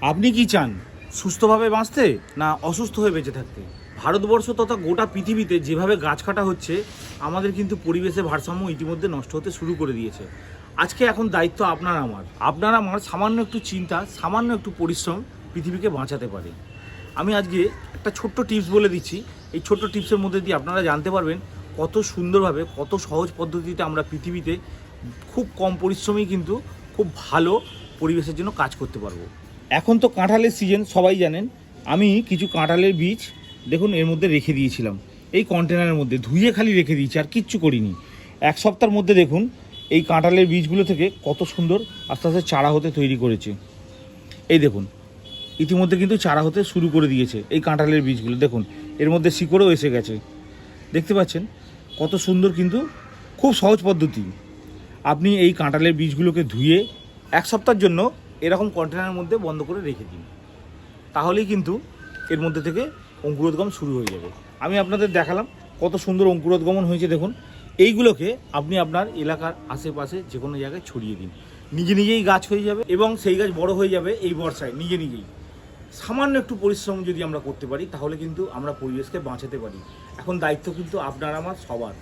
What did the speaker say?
আপনি কি চান সুস্থভাবে বাঁচতে না অসুস্থ হয়ে বেঁচে থাকতে? ভারতবর্ষ তথা গোটা পৃথিবীতে যেভাবে গাছ কাটা হচ্ছে, আমাদের কিন্তু পরিবেশের ভারসাম্য ইতিমধ্যে নষ্ট হতে শুরু করে দিয়েছে। আজকে এখন দায়িত্ব আপনার আমার সামান্য একটু চিন্তা, সামান্য একটু পরিশ্রম পৃথিবীকে বাঁচাতে পারে। আমি আজকে একটা ছোট্ট টিপস বলে দিচ্ছি। এই ছোট্ট টিপসের মধ্যে দিয়ে আপনারা জানতে পারবেন কত সুন্দরভাবে, কত সহজ পদ্ধতিতে আমরা পৃথিবীতে খুব কম পরিশ্রমেই কিন্তু খুব ভালো পরিবেশের জন্য কাজ করতে পারবো। এখন তো কাঁঠালের সিজন, সবাই জানেন। আমি কিছু কাঁঠালের বীজ দেখুন এর মধ্যে রেখে দিয়েছিলাম, এই কন্টেনারের মধ্যে ধুয়ে খালি রেখে দিয়েছি, আর কিচ্ছু করিনি। এক সপ্তাহের মধ্যে দেখুন এই কাঁঠালের বীজগুলো থেকে কত সুন্দর আস্তে আস্তে চারা হতে তৈরি করেছে। এই দেখুন ইতিমধ্যে কিন্তু চারা হতে শুরু করে দিয়েছে এই কাঁঠালের বীজগুলো। দেখুন এর মধ্যে শিকড়ও এসে গেছে, দেখতে পাচ্ছেন কত সুন্দর। কিন্তু খুব সহজ পদ্ধতি। আপনি এই কাঁঠালের বীজগুলোকে ধুয়ে এক সপ্তাহের জন্য এরকম কন্টেনারের মধ্যে বন্ধ করে রেখে দিন, তাহলেই কিন্তু এর মধ্যে থেকে অঙ্কুরোদ্গম শুরু হয়ে যাবে। আমি আপনাদের দেখালাম কত সুন্দর অঙ্কুরোদ্গমন হয়েছে। দেখুন এইগুলোকে আপনি আপনার এলাকার আশেপাশে যে কোনো জায়গায় ছড়িয়ে দিন, নিজে নিজেই গাছ হয়ে যাবে এবং সেই গাছ বড় হয়ে যাবে এই বর্ষায় নিজে নিজেই। সামান্য একটু পরিশ্রম যদি আমরা করতে পারি তাহলে কিন্তু আমরা পরিবেশকে বাঁচাতে পারি। এখন দায়িত্ব কিন্তু আপনার আমার সবার।